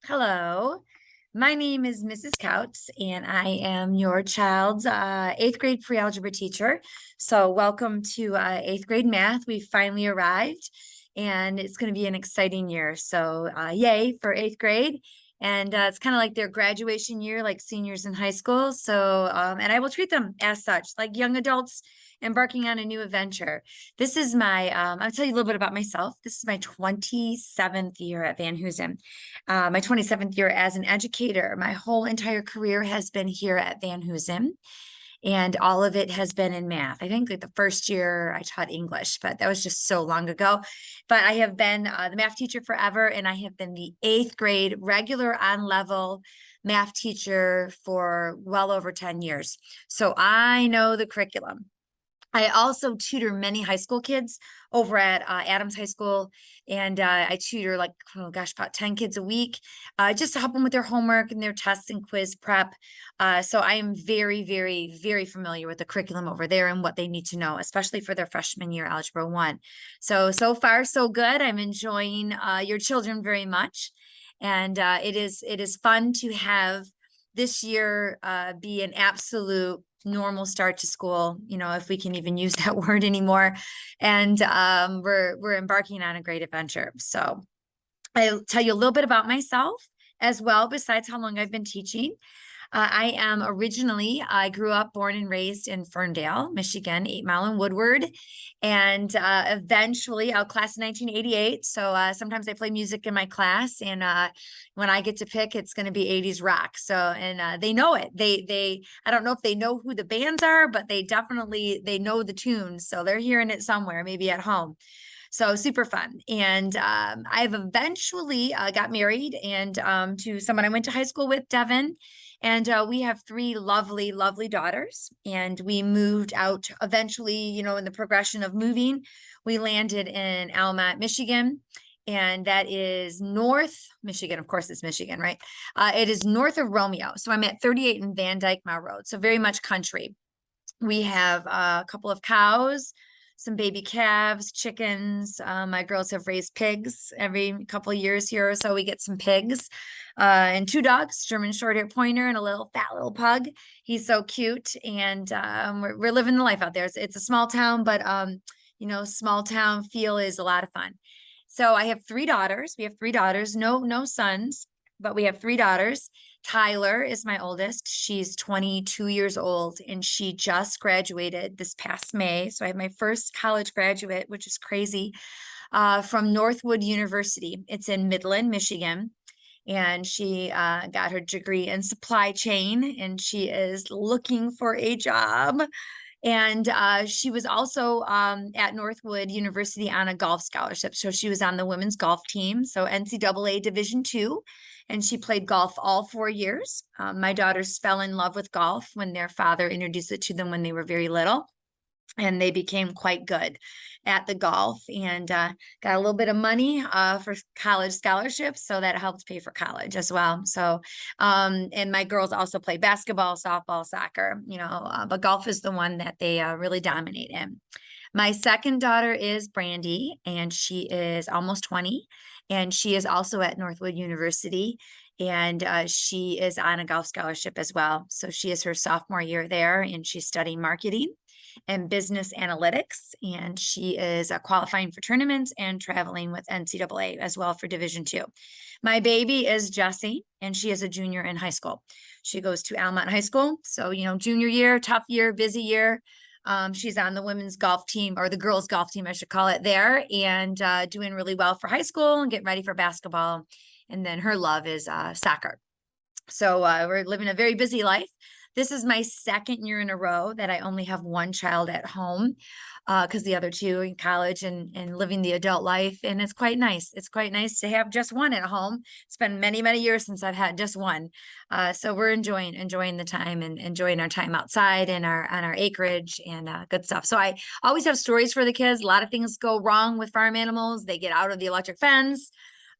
Hello, my name is Mrs. Kautz, and I am your child's eighth grade pre-algebra teacher. So welcome to eighth grade math. We finally arrived, and it's going to be an exciting year. So yay for eighth grade. And it's kind of like their graduation year, like seniors in high school. So, and I will treat them as such, like young adults embarking on a new adventure. This is my, I'll tell you a little bit about myself. This is my 27th year at Van Hoosen, my 27th year as an educator. My whole entire career has been here at Van Hoosen, and all of it has been in math. I think like the first year I taught English, but that was just so long ago. But I have been the math teacher forever, and I have been the eighth grade regular on level math teacher for well over 10 years. So I know the curriculum. I also tutor many high school kids over at Adams High School, and I tutor like, oh gosh, about 10 kids a week, just to help them with their homework and their tests and quiz prep. So I am very, very, very familiar with the curriculum over there and what they need to know, especially for their freshman year Algebra 1. So far, so good. I'm enjoying your children very much. And it is fun to have this year be an absolute normal start to school, if we can even use that word anymore. And we're embarking on a great adventure. So I'll tell you a little bit about myself as well, besides how long I've been teaching. I grew up, born and raised in Ferndale, Michigan, 8 Mile and Woodward, and eventually out class in 1988. So sometimes I play music in my class, and when I get to pick, it's going to be 80s rock. So, and they know it. I don't know if they know who the bands are, but they know the tunes. So they're hearing it somewhere, maybe at home. So super fun. And I've eventually got married and to someone I went to high school with, Devin. And we have 3 lovely, lovely daughters. And we moved out eventually, in the progression of moving, we landed in Alma, Michigan. And that is North Michigan. Of course, it's Michigan, right? It is north of Romeo. So I'm at 38 in Van Dyke Mile Road. So very much country. We have a couple of cows, some baby calves, chickens. My girls have raised pigs every couple of years here or so. We get some pigs and 2 dogs, German Shorthair Pointer and a little fat little pug. He's so cute. And we're living the life out there. It's a small town, but small town feel is a lot of fun. So I have 3 daughters. We have 3 daughters, no sons, but we have 3 daughters. Tyler is my oldest. She's 22 years old, and she just graduated this past May. So I have my first college graduate, which is crazy, from Northwood University. It's in Midland, Michigan. And she got her degree in supply chain, and she is looking for a job. And she was also at Northwood University on a golf scholarship. So she was on the women's golf team, so NCAA Division II, and she played golf all 4 years. My daughters fell in love with golf when their father introduced it to them when they were very little. And they became quite good at the golf and got a little bit of money for college scholarships. So that helped pay for college as well. So, and my girls also play basketball, softball, soccer, but golf is the one that they really dominate in. My second daughter is Brandy, and she is almost 20, and she is also at Northwood University. And she is on a golf scholarship as well. So she is her sophomore year there, and she's studying marketing and business analytics. And she is qualifying for tournaments and traveling with NCAA as well for Division II. My baby is Jessie, and she is a junior in high school. She goes to Almont High School. So, junior year, tough year, busy year. She's on the women's golf team, or the girls golf team, I should call it, there, and doing really well for high school and getting ready for basketball. And then her love is soccer. So we're living a very busy life. This is my second year in a row that I only have 1 child at home because the other 2 in college and living the adult life. And it's quite nice. It's quite nice to have just 1 at home. It's been many, many years since I've had just 1. So we're enjoying the time and enjoying our time outside and on our acreage and good stuff. So I always have stories for the kids. A lot of things go wrong with farm animals. They get out of the electric fence.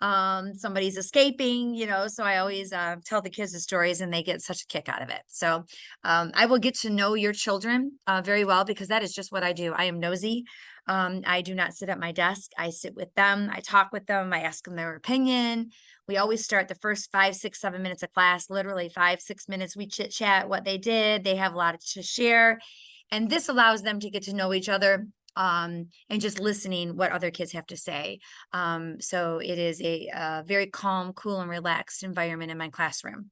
Somebody's escaping, so I always tell the kids the stories, and they get such a kick out of it. So I will get to know your children very well, because that is just what I do. I am nosy. I do not sit at my desk. I sit with them. I talk with them. I ask them their opinion. We always start the first 5, 6, 7 minutes of class, literally 5, 6 minutes. We chit chat what they did. They have a lot to share. And this allows them to get to know each other, and just listening what other kids have to say. So it is a very calm, cool, and relaxed environment in my classroom.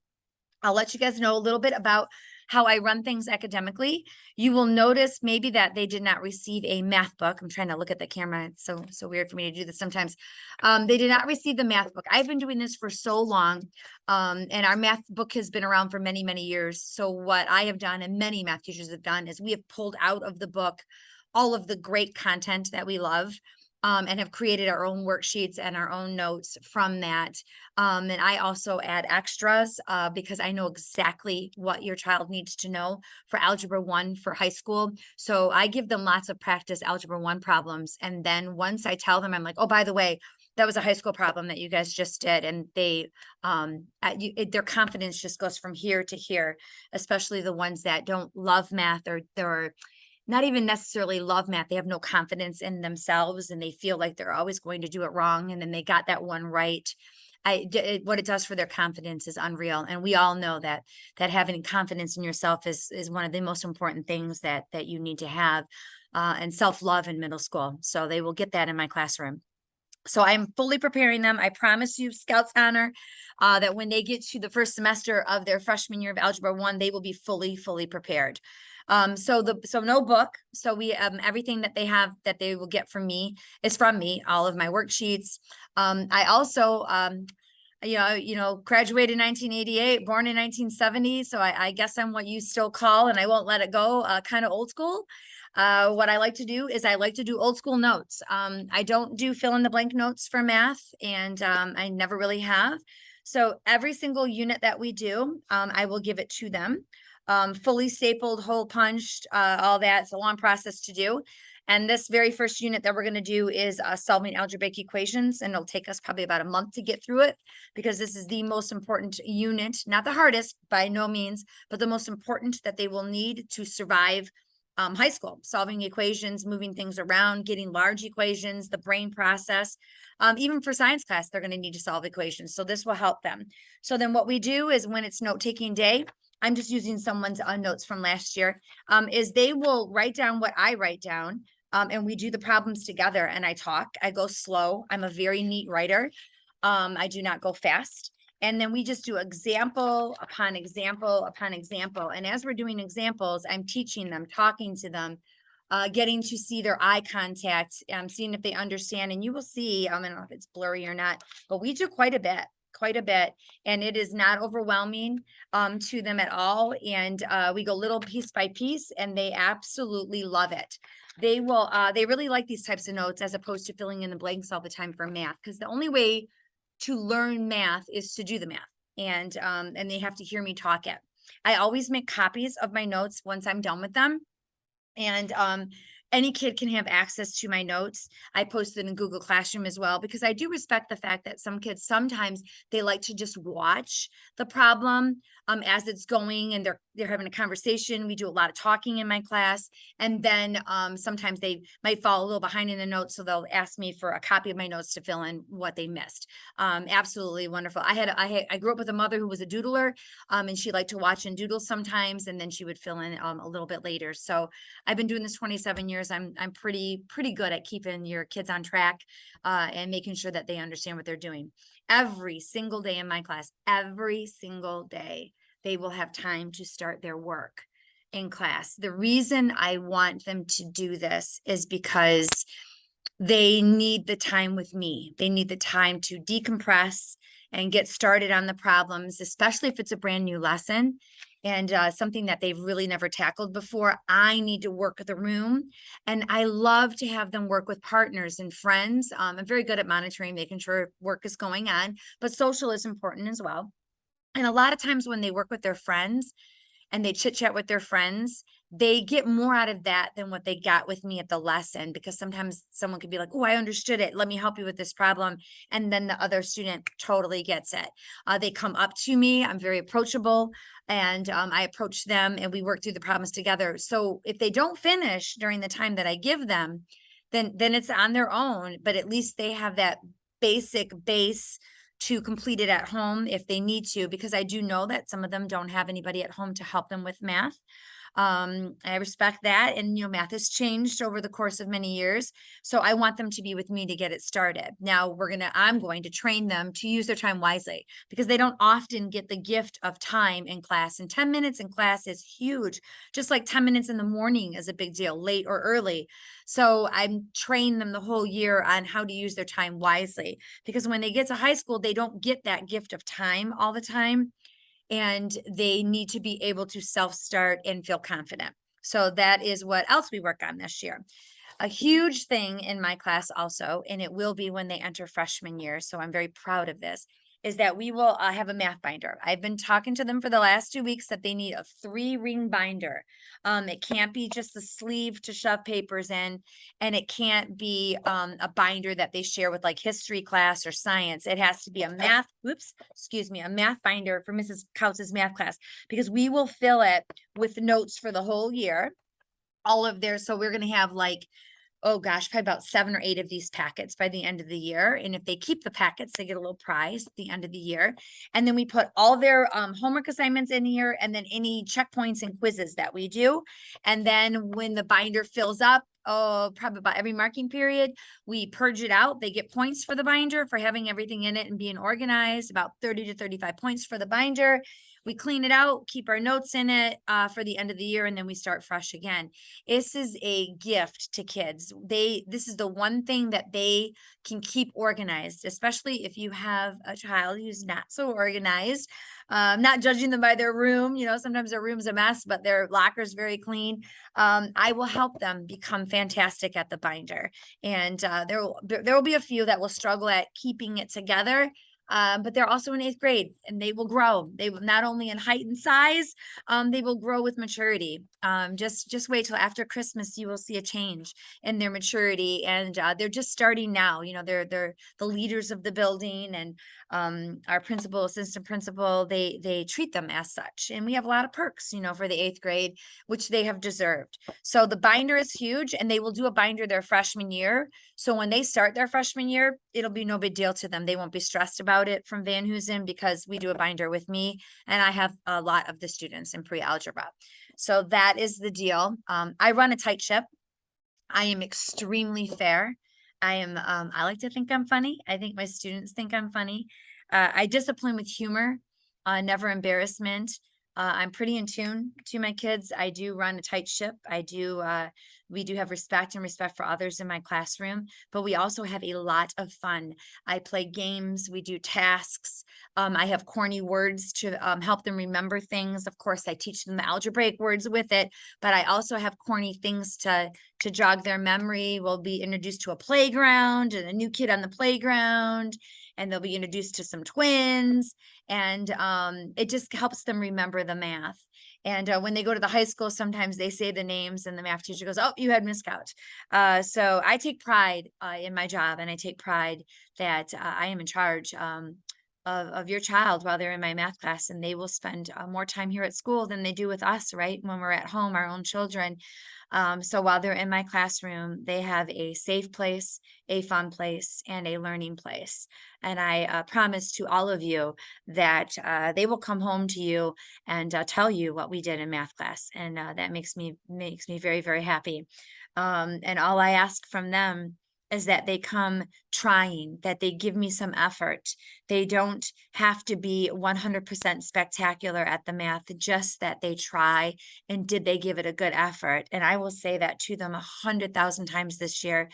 I'll let you guys know a little bit about how I run things academically. You will notice maybe that they did not receive a math book. I'm trying to look at the camera. It's so weird for me to do this sometimes. They did not receive the math book. I've been doing this for so long, and our math book has been around for many, many years. So what I have done, and many math teachers have done, is we have pulled out of the book all of the great content that we love, and have created our own worksheets and our own notes from that. And I also add extras because I know exactly what your child needs to know for Algebra 1 for high school. So I give them lots of practice Algebra 1 problems. And then once I tell them, I'm like, oh, by the way, that was a high school problem that you guys just did. And they, their confidence just goes from here to here, especially the ones that don't love math, or they're not even necessarily love math. They have no confidence in themselves, and they feel like they're always going to do it wrong. And then they got that one right. What it does for their confidence is unreal. And we all know that having confidence in yourself is one of the most important things that you need to have, and self-love in middle school. So they will get that in my classroom. So I'm fully preparing them. I promise you, Scouts Honor, that when they get to the first semester of their freshman year of Algebra 1, they will be fully prepared. So no book. So we, everything that they have that they will get from me is from me, all of my worksheets. I also, graduated in 1988, born in 1970. So I guess I'm what you still call, and I won't let it go, kind of old school. What I like to do is I like to do old school notes. I don't do fill in the blank notes for math, and I never really have. So every single unit that we do, I will give it to them. Fully stapled, hole punched, all that. It's a long process to do. And this very first unit that we're going to do is solving algebraic equations. And it'll take us probably about a month to get through it, because this is the most important unit, not the hardest by no means, but the most important that they will need to survive high school, solving equations, moving things around, getting large equations, the brain process. Even for science class, they're going to need to solve equations. So this will help them. So then what we do is, when it's note-taking day, I'm just using someone's notes from last year, is they will write down what I write down, and we do the problems together, and I talk. I go slow. I'm a very neat writer. I do not go fast. And then we just do example upon example upon example. And as we're doing examples, I'm teaching them, talking to them, getting to see their eye contact, seeing if they understand. And you will see, I don't know if it's blurry or not, but we do quite a bit, and it is not overwhelming to them at all. And we go little piece by piece, and they absolutely love it. They will, they really like these types of notes, as opposed to filling in the blanks all the time for math, because the only way to learn math is to do the math, and they have to hear me talk it. I always make copies of my notes once I'm done with them, and any kid can have access to my notes. I post it in Google Classroom as well, because I do respect the fact that some kids, sometimes they like to just watch the problem as it's going, and they're having a conversation. We do a lot of talking in my class, and then sometimes they might fall a little behind in the notes, so they'll ask me for a copy of my notes to fill in what they missed. Absolutely wonderful. I grew up with a mother who was a doodler, and she liked to watch and doodle sometimes, and then she would fill in a little bit later. So I've been doing this 27 years. I'm pretty good at keeping your kids on track, and making sure that they understand what they're doing. Every single day in my class, every single day, they will have time to start their work in class. The reason I want them to do this is because they need the time with me. They need the time to decompress and get started on the problems, especially if it's a brand new lesson and something that they've really never tackled before. I need to work the room, and I love to have them work with partners and friends. I'm very good at monitoring, making sure work is going on, but social is important as well. And a lot of times when they work with their friends and they chit chat with their friends, they get more out of that than what they got with me at the lesson, because sometimes someone could be like, oh, I understood it. Let me help you with this problem. And then the other student totally gets it. They come up to me. I'm very approachable, and I approach them, and we work through the problems together. So if they don't finish during the time that I give them, then it's on their own, but at least they have that basic base to complete it at home if they need to, because I do know that some of them don't have anybody at home to help them with math. I respect that. And, math has changed over the course of many years. So I want them to be with me to get it started. Now I'm going to train them to use their time wisely, because they don't often get the gift of time in class, and 10 minutes in class is huge. Just like 10 minutes in the morning is a big deal, late or early. So I'm training them the whole year on how to use their time wisely, because when they get to high school, they don't get that gift of time all the time. And they need to be able to self-start and feel confident. So that is what else we work on this year. A huge thing in my class also, and it will be when they enter freshman year, so I'm very proud of this, is that we will have a math binder. I've been talking to them for the last 2 weeks that they need a 3-ring binder. It can't be just a sleeve to shove papers in, and it can't be a binder that they share with like history class or science. It has to be a math binder for Mrs. Kautz's math class, because we will fill it with notes for the whole year. So we're going to have like, oh gosh, probably about 7 or 8 of these packets by the end of the year. And if they keep the packets, they get a little prize at the end of the year. And then we put all their homework assignments in here, and then any checkpoints and quizzes that we do. And then when the binder fills up, probably about every marking period, we purge it out. They get points for the binder for having everything in it and being organized, about 30 to 35 points for the binder. We clean it out, keep our notes in it for the end of the year, and then we start fresh again. This is a gift to kids. This is the one thing that they can keep organized, especially if you have a child who's not so organized. Not judging them by their room. Sometimes their room's a mess, but their locker's very clean. I will help them become fantastic at the binder. And there will be a few that will struggle at keeping it together. But they're also in 8th grade, and they will grow. They will not only in height and size, they will grow with maturity. Just wait till after Christmas, you will see a change in their maturity. And they're just starting now. They're the leaders of the building, and our principal, assistant principal, they treat them as such. And we have a lot of perks, for the 8th grade, which they have deserved. So the binder is huge, and they will do a binder their freshman year. So when they start their freshman year, it'll be no big deal to them. They won't be stressed about it from Van Hoosen, because we do a binder with me, and I have a lot of the students in pre-algebra. So that is the deal. I run a tight ship. I am extremely fair. I like to think I'm funny. I think my students think I'm funny. I discipline with humor, never embarrassment. I'm pretty in tune to my kids. I do run a tight ship. We do have respect for others in my classroom, but we also have a lot of fun. I play games. We do tasks. I have corny words to help them remember things. Of course, I teach them the algebraic words with it, but I also have corny things to jog their memory. We'll be introduced to a playground and a new kid on the playground, and they'll be introduced to some twins, and it just helps them remember the math. And when they go to the high school, sometimes they say the names, and the math teacher goes, "Oh, you had Miss Kautz." So I take pride in my job, and I take pride that I am in charge of your child while they're in my math class, and they will spend more time here at school than they do with us, right? When we're at home, our own children. So while they're in my classroom, they have a safe place, a fun place, and a learning place. And I promise to all of you that they will come home to you and tell you what we did in math class. And that makes me very, very happy. And all I ask from them is that they come trying, that they give me some effort. They don't have to be 100% spectacular at the math, just that they try, and did they give it a good effort? And I will say that to them 100,000 times this year,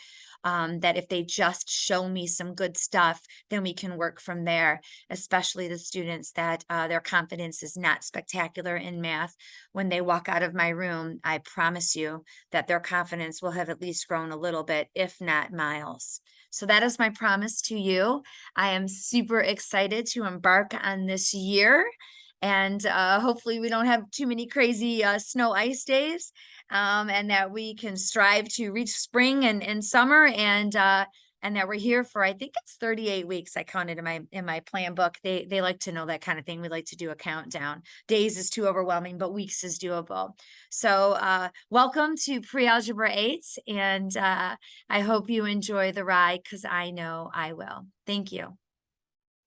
that if they just show me some good stuff, then we can work from there, especially the students that their confidence is not spectacular in math. When they walk out of my room, I promise you that their confidence will have at least grown a little bit, if not miles. So that is my promise to you. I am super excited to embark on this year. And hopefully we don't have too many crazy snow ice days, and that we can strive to reach spring and summer, and and that we're here for, I think it's 38 weeks. I counted in my plan book. They like to know that kind of thing. We like to do a countdown. Days is too overwhelming, but weeks is doable. So welcome to Pre-Algebra 8, and I hope you enjoy the ride, because I know I will. Thank you.